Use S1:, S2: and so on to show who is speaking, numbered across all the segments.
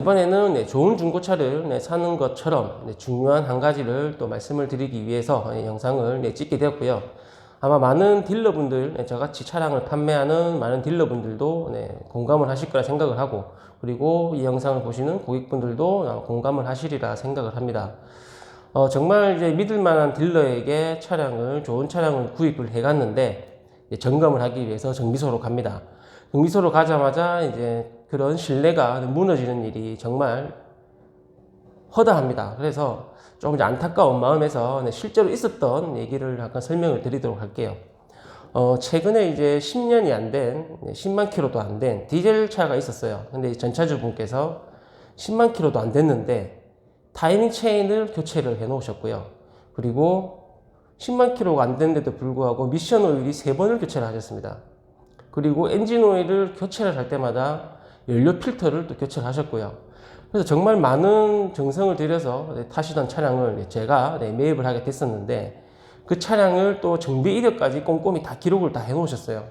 S1: 이번에는 좋은 중고차를 사는 것처럼 중요한 한 가지를 또 말씀을 드리기 위해서 영상을 찍게 되었고요. 아마 많은 딜러분들, 저같이 차량을 판매하는 많은 딜러분들도 공감을 하실 거라 생각을 하고, 그리고 이 영상을 보시는 고객분들도 공감을 하시리라 생각을 합니다. 정말 이제 믿을 만한 딜러에게 좋은 차량을 구입을 해 갔는데, 점검을 하기 위해서 정비소로 갑니다. 정비소로 가자마자 이제 그런 신뢰가 무너지는 일이 정말 허다합니다. 그래서 조금 이제 안타까운 마음에서 실제로 있었던 얘기를 잠깐 설명을 드리도록 할게요. 최근에 이제 10년이 안 된, 10만 킬로도 안 된 디젤 차가 있었어요. 근데 전차주분께서 10만 킬로도 안 됐는데 타이밍 체인을 교체를 해 놓으셨고요. 그리고 10만 킬로가 안 됐는데도 불구하고 미션 오일이 3번을 교체를 하셨습니다. 그리고 엔진 오일을 교체를 할 때마다 연료 필터를 또 교체를 하셨고요. 그래서 정말 많은 정성을 들여서 타시던 차량을 제가 매입을 하게 됐었는데, 그 차량을 또 정비 이력까지 꼼꼼히 다 기록을 다 해 놓으셨어요.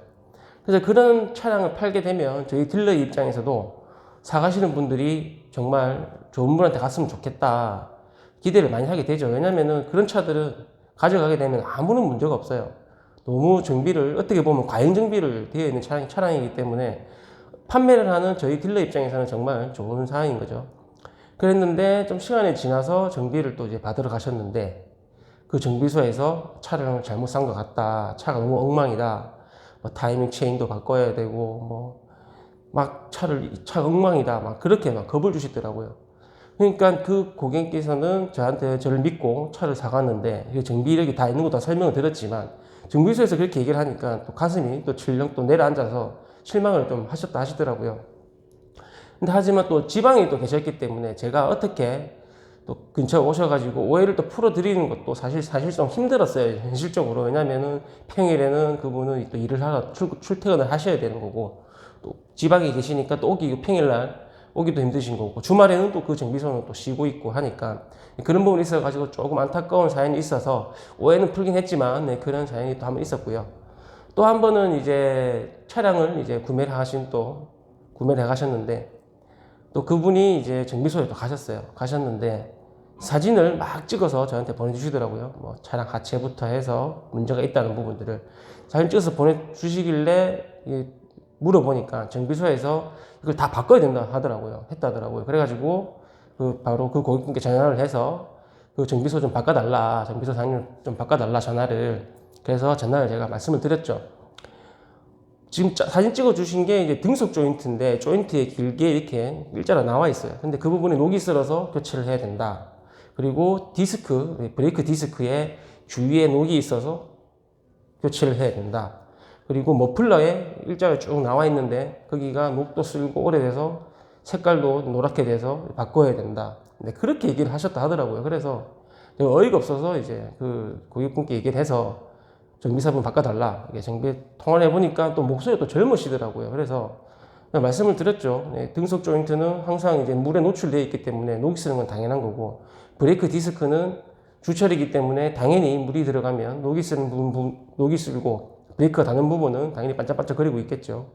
S1: 그래서 그런 차량을 팔게 되면 저희 딜러 입장에서도 사가시는 분들이 정말 좋은 분한테 갔으면 좋겠다 기대를 많이 하게 되죠. 왜냐면은 그런 차들은 가져가게 되면 아무런 문제가 없어요. 너무 정비를, 어떻게 보면 과잉 정비를 되어 있는 차량이기 때문에 판매를 하는 저희 딜러 입장에서는 정말 좋은 상황인 거죠. 그랬는데 좀 시간이 지나서 정비를 또 이제 받으러 가셨는데, 그 정비소에서 차량을 잘못 산 것 같다, 차가 너무 엉망이다, 뭐 타이밍 체인도 바꿔야 되고, 막 차가 엉망이다, 막 그렇게 막 겁을 주시더라고요. 그러니까 그 고객께서는 저를 믿고 차를 사갔는데, 정비 이력이 다 있는 것도 설명을 드렸지만, 정비소에서 그렇게 얘기를 하니까 또 가슴이 또 철렁 또 내려앉아서 실망을 좀 하셨다 하시더라고요. 근데 하지만 또 지방에 또 계셨기 때문에 제가 어떻게 또 근처에 오셔가지고 오해를 또 풀어드리는 것도 사실 좀 힘들었어요, 현실적으로. 왜냐면은 평일에는 그분은 또 일을 하러 출퇴근을 하셔야 되는 거고, 또 지방에 계시니까 또 평일날 오기도 힘드신 거고, 주말에는 또 그 정비소는 또 쉬고 있고 하니까 그런 부분이 있어가지고 조금 안타까운 사연이 있어서 오해는 풀긴 했지만 그런 사연이 또 한 번 있었고요. 또 한 번은 이제 차량을 이제 구매를 해 가셨는데, 또 그분이 이제 정비소에 또 가셨는데 사진을 막 찍어서 저한테 보내주시더라고요. 뭐 차량 하체부터 해서 문제가 있다는 부분들을 사진 찍어서 보내주시길래 물어보니까 정비소에서 이걸 다 바꿔야 된다 했다더라고요. 그래가지고 바로 그 고객분께 전화를 해서 그 정비소 좀 바꿔달라, 정비소 사장님 좀 바꿔달라 전화를. 그래서 전화를 제가 말씀을 드렸죠. 지금 사진 찍어 주신 게 이제 등속 조인트인데, 조인트에 길게 이렇게 일자로 나와 있어요. 근데 그 부분에 녹이 슬어서 교체를 해야 된다. 그리고 브레이크 디스크에 주위에 녹이 있어서 교체를 해야 된다. 그리고 머플러에 일자로 쭉 나와 있는데 거기가 녹도 쓸고 오래돼서 색깔도 노랗게 돼서 바꿔야 된다. 근데 그렇게 얘기를 하셨다 하더라고요. 그래서 제가 어이가 없어서 이제 그 고객분께 얘기를 해서 정비사분 바꿔달라. 이게 정비 통화를 해보니까 또 목소리가 또 젊으시더라고요. 그래서 말씀을 드렸죠. 등속 조인트는 항상 이제 물에 노출되어 있기 때문에 녹이 쓰는 건 당연한 거고, 브레이크 디스크는 주철이기 때문에 당연히 물이 들어가면 녹이 쓸고 브레이크가 닿는 부분은 당연히 반짝반짝거리고 있겠죠.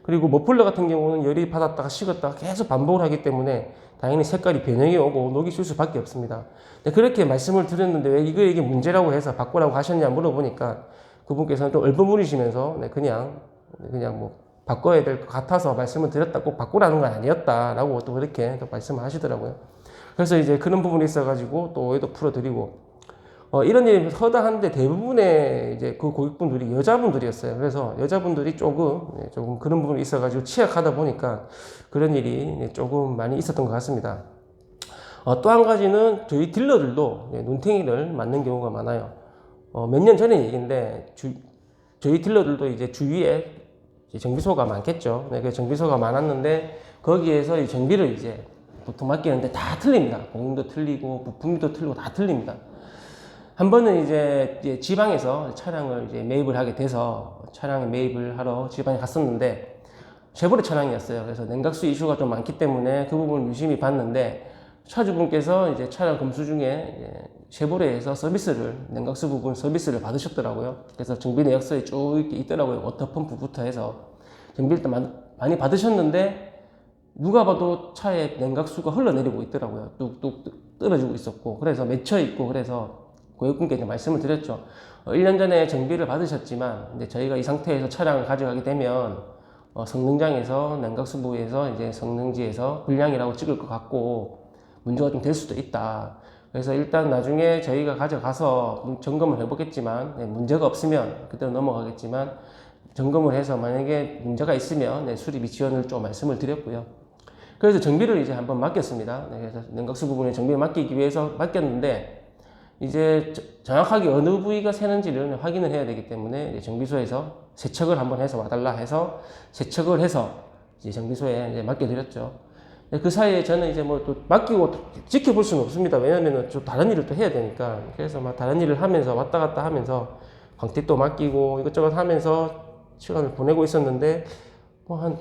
S1: 그리고 머플러 같은 경우는 열이 받았다가 식었다가 계속 반복을 하기 때문에 당연히 색깔이 변형이 오고 녹이 쓸 수밖에 없습니다. 그렇게 말씀을 드렸는데 왜 이게 문제라고 해서 바꾸라고 하셨냐 물어보니까 그분께서는 좀 얼버무리시면서 그냥 뭐 바꿔야 될 것 같아서 말씀을 드렸다, 꼭 바꾸라는 건 아니었다라고 또 그렇게 또 말씀을 하시더라고요. 그래서 이제 그런 부분이 있어가지고 또 오해도 풀어드리고, 이런 일이 허다한데 대부분의 이제 그 고객분들이 여자분들이었어요. 그래서 여자분들이 조금 그런 부분이 있어가지고 취약하다 보니까 그런 일이 조금 많이 있었던 것 같습니다. 또 한 가지는 저희 딜러들도 눈탱이를 맞는 경우가 많아요. 몇 년 전의 얘기인데, 저희 딜러들도 이제 주위에 정비소가 많겠죠. 그 정비소가 많았는데 거기에서 이 정비를 이제 보통 맡기는데 다 틀립니다. 공임도 틀리고 부품도 틀리고 다 틀립니다. 한 번은 이제 지방에서 차량을 이제 매입을 하게 돼서 차량을 매입을 하러 지방에 갔었는데 쉐보레 차량이었어요. 그래서 냉각수 이슈가 좀 많기 때문에 그 부분을 유심히 봤는데, 차주분께서 이제 차량 검수 중에 쉐보레에서 냉각수 부분 서비스를 받으셨더라고요. 그래서 정비 내역서에 쭉 있더라고요. 워터펌프부터 해서 정비를 많이 받으셨는데 누가 봐도 차에 냉각수가 흘러내리고 있더라고요. 뚝뚝 떨어지고 있었고, 그래서 맺혀 있고, 그래서 고객분께 이제 말씀을 드렸죠. 1년 전에 정비를 받으셨지만, 이제 저희가 이 상태에서 차량을 가져가게 되면, 성능장에서 냉각수 부위에서 이제 성능지에서 불량이라고 찍을 것 같고, 문제가 좀 될 수도 있다. 그래서 일단 나중에 저희가 가져가서 점검을 해보겠지만, 네, 문제가 없으면 그대로 넘어가겠지만, 점검을 해서 만약에 문제가 있으면 수리비 지원을 좀 말씀을 드렸고요. 그래서 정비를 이제 한번 맡겼습니다. 네, 그래서 냉각수 부분에 정비를 맡기기 위해서 맡겼는데, 이제 정확하게 어느 부위가 새는지를 확인을 해야 되기 때문에 정비소에서 세척을 한번 해서 와달라 해서 세척을 해서 이제 정비소에 이제 맡겨드렸죠. 그 사이에 저는 이제 뭐 또 맡기고 지켜볼 수는 없습니다. 왜냐면은 좀 다른 일을 또 해야 되니까. 그래서 막 다른 일을 하면서 왔다 갔다 하면서 광택 또 맡기고 이것저것 하면서 시간을 보내고 있었는데, 뭐 한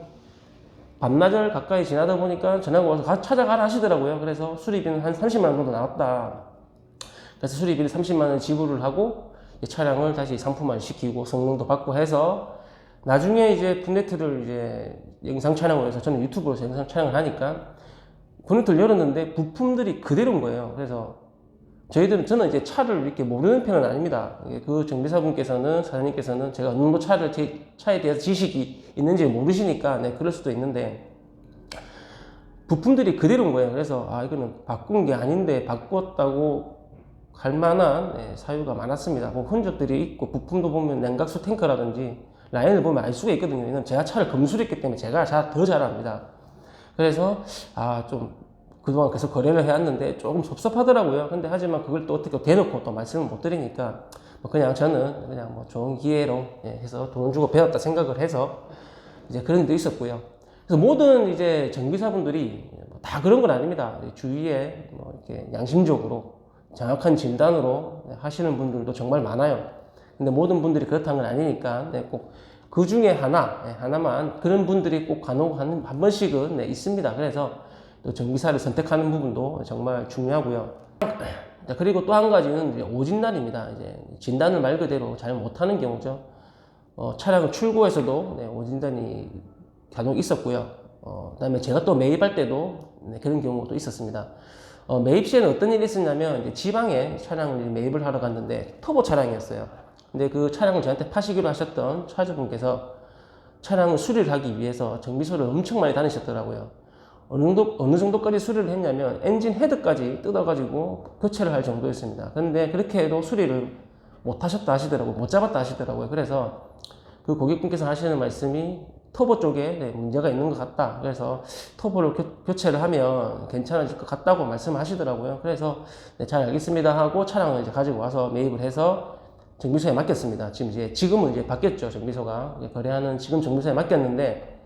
S1: 반나절 가까이 지나다 보니까 전화가 와서 찾아가라 하시더라고요. 그래서 수리비는 한 30만 원 정도 나왔다. 그래서 수리비를 30만 원 지불을 하고 차량을 다시 상품화를 시키고 성능도 받고 해서, 나중에 이제 본네트를 이제 영상 촬영을 해서, 저는 유튜브로서 영상 촬영을 하니까 본네트를 열었는데 부품들이 그대로인 거예요. 그래서 저는 이제 차를 이렇게 모르는 편은 아닙니다. 그 정비사분께서는, 사장님께서는 제가 어느 정도 제 차에 대해서 지식이 있는지 모르시니까 네, 그럴 수도 있는데, 부품들이 그대로인 거예요. 그래서 이거는 바꾼 게 아닌데 바꿨다고 할 만한 사유가 많았습니다. 뭐 흔적들이 있고, 부품도 보면 냉각수 탱크라든지 라인을 보면 알 수가 있거든요. 왜냐면 제가 차를 검수했기 때문에 제가 더 잘 압니다. 그래서 좀 그동안 계속 거래를 해왔는데 조금 섭섭하더라고요. 근데 하지만 그걸 또 어떻게 대놓고 또 말씀을 못 드리니까, 그냥 저는 그냥 뭐 좋은 기회로 해서 돈 주고 배웠다 생각을 해서 이제 그런 일도 있었고요. 그래서 모든 이제 정비사분들이 다 그런 건 아닙니다. 주위에 뭐 이렇게 양심적으로 정확한 진단으로 하시는 분들도 정말 많아요. 근데 모든 분들이 그렇다는 건 아니니까 꼭 그 중에 하나만 그런 분들이 꼭 간혹 한 번씩은 있습니다. 그래서 또 정비사를 선택하는 부분도 정말 중요하고요. 그리고 또 한 가지는 이제 오진단입니다. 이제 진단을 말 그대로 잘 못하는 경우죠. 차량을 출고해서도 오진단이 간혹 있었고요. 그다음에 제가 또 매입할 때도 그런 경우도 있었습니다. 매입 시에는 어떤 일이 있었냐면, 이제 지방에 차량을 매입을 하러 갔는데 터보 차량이었어요. 근데 그 차량을 저한테 파시기로 하셨던 차주분께서 차량을 수리를 하기 위해서 정비소를 엄청 많이 다니셨더라고요. 어느 정도까지 수리를 했냐면 엔진 헤드까지 뜯어가지고 교체를 할 정도였습니다. 근데 그렇게 해도 수리를 못 하셨다 하시더라고요. 못 잡았다 하시더라고요. 그래서 그 고객분께서 하시는 말씀이 터보 쪽에 문제가 있는 것 같다. 그래서 터보를 교체를 하면 괜찮아질 것 같다고 말씀하시더라고요. 그래서 잘 알겠습니다 하고 차량을 이제 가지고 와서 매입을 해서 정비소에 맡겼습니다. 지금은 이제 바뀌었죠. 정비소가 거래하는 지금 정비소에 맡겼는데,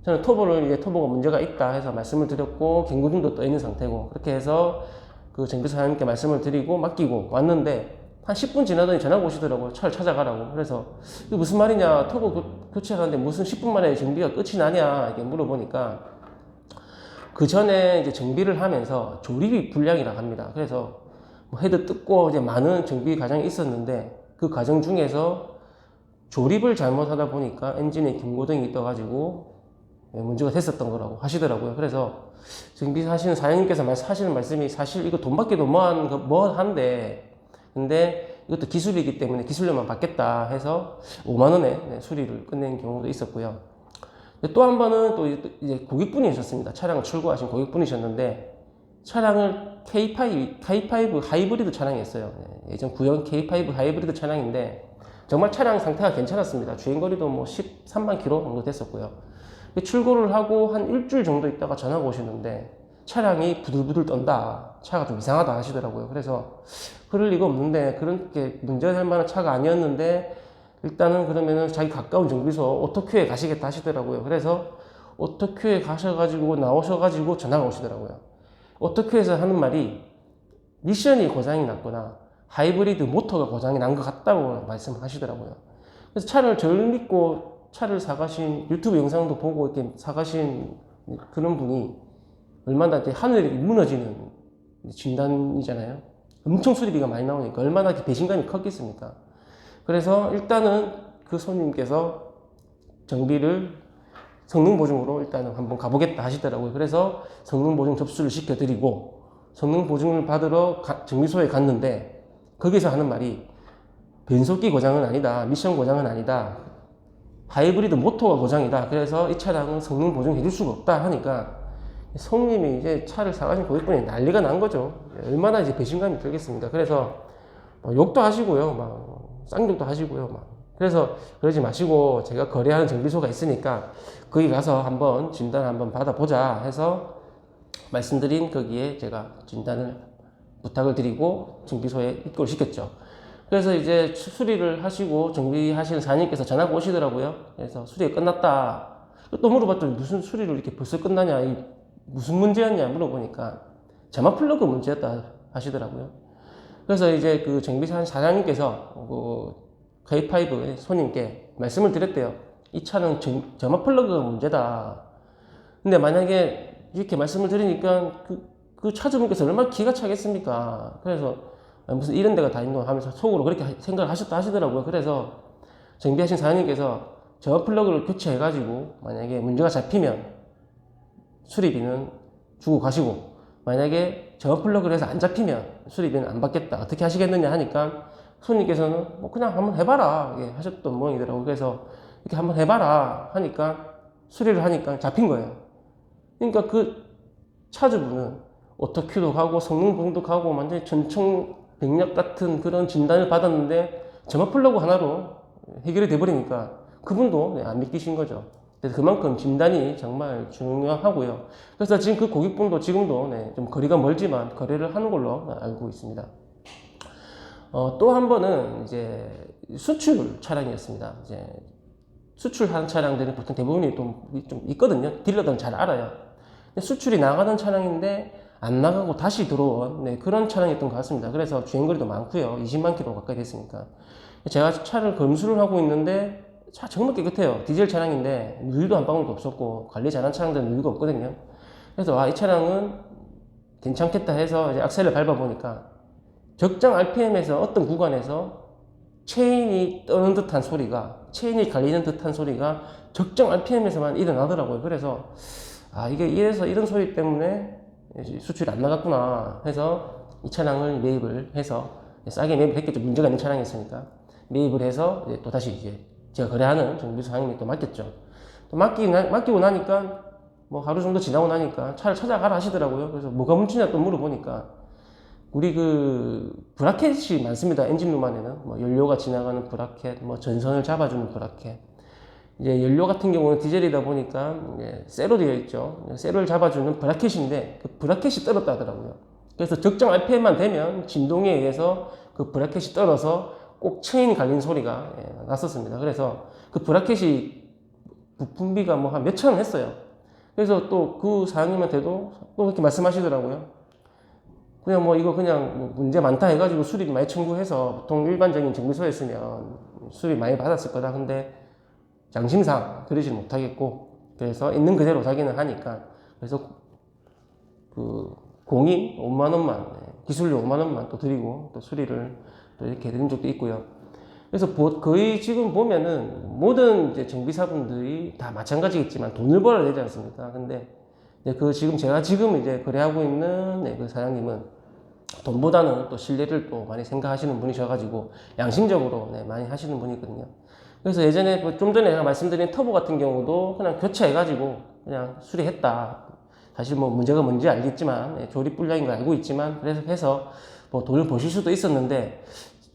S1: 저는 터보가 문제가 있다 해서 말씀을 드렸고, 경고등도 떠 있는 상태고, 그렇게 해서 그 정비소 사장님께 말씀을 드리고 맡기고 왔는데, 한 10분 지나더니 전화가 오시더라고요. 차를 찾아가라고. 그래서 이게 무슨 말이냐, 터보 교체하는데 무슨 10분 만에 정비가 끝이 나냐 이렇게 물어보니까, 그 전에 이제 정비를 하면서 조립이 불량이라고 합니다. 그래서 뭐 헤드 뜯고 이제 많은 정비 과정이 있었는데, 그 과정 중에서 조립을 잘못하다 보니까 엔진에 경고등이 떠가지고 문제가 됐었던 거라고 하시더라고요. 그래서 정비하시는 사장님께서 하시는 말씀이, 사실 이거 돈 받기도 뭐한데, 근데 이것도 기술이기 때문에 기술료만 받겠다 해서 5만 원에 수리를 끝낸 경우도 있었고요. 또 한 번은 또 이제 고객분이셨습니다. 차량을 출고하신 고객분이셨는데, 차량을 K5 하이브리드 차량이었어요. 예전 구형 K5 하이브리드 차량인데 정말 차량 상태가 괜찮았습니다. 주행거리도 뭐 13만 킬로 정도 됐었고요. 출고를 하고 한 일주일 정도 있다가 전화가 오시는데 차량이 부들부들 떤다, 차가 좀 이상하다 하시더라고요. 그래서 그럴 리가 없는데, 그렇게 문제가 될 만한 차가 아니었는데 일단은 그러면은 자기 가까운 정비소 오토큐에 가시겠다 하시더라고요. 그래서 오토큐에 가셔가지고 나오셔가지고 전화가 오시더라고요. 오토큐에서 하는 말이 미션이 고장이 났거나 하이브리드 모터가 고장이 난 것 같다고 말씀하시더라고요. 그래서 차를 저를 믿고 차를 사가신, 유튜브 영상도 보고 이렇게 사가신 그런 분이 얼마나 이제 하늘이 무너지는 진단이잖아요. 엄청 수리비가 많이 나오니까 얼마나 배신감이 컸겠습니까? 그래서 일단은 그 손님께서 정비를 성능 보증으로 일단은 한번 가보겠다 하시더라고요. 그래서 성능 보증 접수를 시켜드리고 성능 보증을 받으러 정비소에 갔는데 거기서 하는 말이 변속기 고장은 아니다, 미션 고장은 아니다, 하이브리드 모터가 고장이다. 그래서 이 차량은 성능 보증해 줄 수가 없다 하니까 손님이 이제 차를 사가신 고객분이 난리가 난 거죠. 얼마나 이제 배신감이 들겠습니까? 그래서 욕도 하시고요, 막 쌍욕도 하시고요, 막. 그래서 그러지 마시고 제가 거래하는 정비소가 있으니까 거기 가서 한번 진단 한번 받아보자 해서 말씀드린 거기에 제가 진단을 부탁을 드리고 정비소에 입고를 시켰죠. 그래서 이제 수리를 하시고 정비하시는 사장님께서 전화가 오시더라고요. 그래서 수리가 끝났다. 또 물어봤더니 무슨 수리를 이렇게 벌써 끝나냐, 무슨 문제였냐 물어보니까 자막 플러그 문제였다 하시더라고요. 그래서 이제 그 정비사 사장님께서 그 K5의 손님께 말씀을 드렸대요. 이 차는 점화 플러그가 문제다. 근데 만약에 이렇게 말씀을 드리니까 그 차주분께서 얼마나 기가 차겠습니까? 그래서 무슨 이런 데가 다 있노 하면서 속으로 그렇게 생각을 하셨다 하시더라고요. 그래서 정비하신 사장님께서 점화 플러그를 교체해가지고 만약에 문제가 잡히면 수리비는 주고 가시고, 만약에 점화 플러그를 해서 안 잡히면 수리비는 안 받겠다. 어떻게 하시겠느냐 하니까 손님께서는 뭐 그냥 한번 해봐라 하셨던 모양이더라고요. 그래서 이렇게 한번 해봐라 하니까 수리를 하니까 잡힌 거예요. 그러니까 그 차주분은 오토큐도 가고 성능 보증도 가고 완전히 천청백력 같은 그런 진단을 받았는데 점화 플러그 하나로 해결이 돼버리니까 그분도 안 믿기신 거죠. 그래서 그만큼 진단이 정말 중요하고요. 그래서 지금 그 고객분도 지금도 좀 거리가 멀지만 거래를 하는 걸로 알고 있습니다. 또 한 번은 이제 수출 차량이었습니다. 이제 수출한 차량들은 보통 대부분이 좀 있거든요. 딜러들은 잘 알아요. 수출이 나가던 차량인데 안 나가고 다시 들어온 그런 차량이었던 것 같습니다. 그래서 주행거리도 많고요. 20만 킬로 가까이 됐으니까. 제가 차를 검수를 하고 있는데 차 정말 깨끗해요. 디젤 차량인데 누유도 한 방울도 없었고 관리 잘한 차량들은 누유가 없거든요. 그래서 이 차량은 괜찮겠다 해서 이제 악셀을 밟아보니까 적정 RPM에서 어떤 구간에서 체인이 떠는 듯한 소리가, 체인이 갈리는 듯한 소리가 적정 RPM에서만 일어나더라고요. 그래서 이게 이래서 이런 소리 때문에 수출이 안 나갔구나 해서 이 차량을 매입을 해서 싸게 매입을 했겠죠. 문제가 있는 차량이었으니까 매입을 해서 이제 또 다시 이제 제가 거래하는 정비소 사장님이 또 맡겼죠. 또 맡기고 나니까 뭐 하루 정도 지나고 나니까 차를 찾아가라 하시더라고요. 그래서 뭐가 문제냐 또 물어보니까 우리 그 브라켓이 많습니다. 엔진룸 안에는 뭐 연료가 지나가는 브라켓, 뭐 전선을 잡아주는 브라켓. 이제 연료 같은 경우는 디젤이다 보니까 쇠로 되어 있죠. 쇠를 잡아주는 브라켓인데 그 브라켓이 떨었다 하더라고요. 그래서 적정 RPM만 되면 진동에 의해서 그 브라켓이 떨어서 꼭 체인이 갈리는 소리가 났었습니다. 그래서 그 브라켓이 부품비가 뭐 한 몇천 원 했어요. 그래서 또 그 사장님한테도 또 그렇게 말씀하시더라고요. 그냥 뭐 이거 그냥 뭐 문제 많다 해가지고 수리비 많이 청구해서 보통 일반적인 정비소였으면 수리비 많이 받았을 거다. 근데 양심상 그러지 못하겠고, 그래서 있는 그대로 자기는 하니까, 그래서 그 공인 5만원만, 기술료 5만원만 또 드리고 또 수리를 또 이렇게 드린 적도 있고요. 그래서 거의 지금 보면은 모든 이제 정비사분들이 다 마찬가지겠지만 돈을 벌어야 되지 않습니까? 근데 제가 지금 이제 거래하고 있는 그 사장님은 돈보다는 또 신뢰를 또 많이 생각하시는 분이셔가지고 양심적으로 많이 하시는 분이거든요. 그래서 예전에 좀 전에 제가 말씀드린 터보 같은 경우도 그냥 교체해가지고 그냥 수리했다. 사실 뭐 문제가 뭔지 알겠지만 조립 불량인 거 알고 있지만 그래서 해서 뭐 돈을 버실 수도 있었는데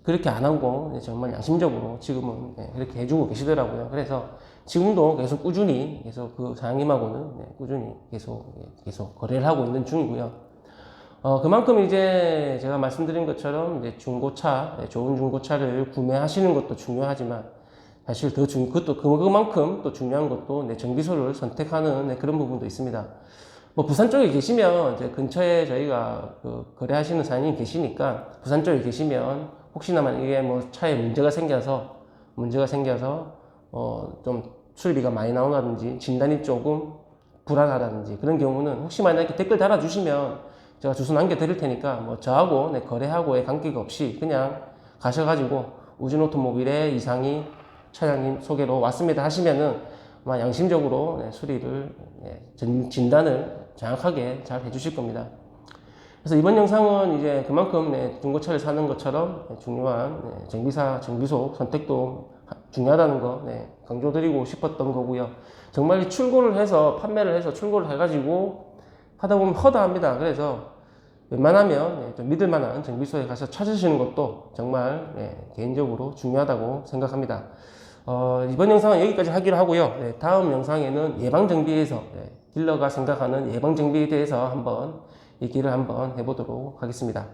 S1: 그렇게 안 하고 정말 양심적으로 지금은 그렇게 해주고 계시더라고요. 그래서 지금도 계속 꾸준히 계속 그 사장님하고는 꾸준히 계속 거래를 하고 있는 중이고요. 그만큼 이제 제가 말씀드린 것처럼 이제 중고차, 좋은 중고차를 구매하시는 것도 중요하지만 사실 그것도 그만큼 또 중요한 것도 정비소를 선택하는 그런 부분도 있습니다. 뭐 부산 쪽에 계시면 이제 근처에 저희가 거래하시는 사장님이 계시니까 부산 쪽에 계시면 혹시나 만약에 뭐 차에 문제가 생겨서 좀 수리비가 많이 나온다든지 진단이 조금 불안하다든지 그런 경우는 혹시 만약에 댓글 달아주시면 제가 주소 남겨드릴 테니까 뭐 저하고 거래하고의 관계가 없이 그냥 가셔가지고 우진오토모빌의 이상희 차장님 소개로 왔습니다 하시면은 아마 양심적으로 수리를 진단을 정확하게 잘 해주실 겁니다. 그래서 이번 영상은 이제 그만큼 중고차를 사는 것처럼 중요한 정비사, 정비소 선택도 중요하다는 거 강조드리고 싶었던 거고요. 정말 출고를 해서 판매를 해서 출고를 해가지고 하다 보면 허다합니다. 그래서 웬만하면 좀 믿을 만한 정비소에 가서 찾으시는 것도 정말 개인적으로 중요하다고 생각합니다. 이번 영상은 여기까지 하기로 하고요. 다음 영상에는 예방정비에서 딜러가 생각하는 예방정비에 대해서 한번 얘기를 한번 해보도록 하겠습니다.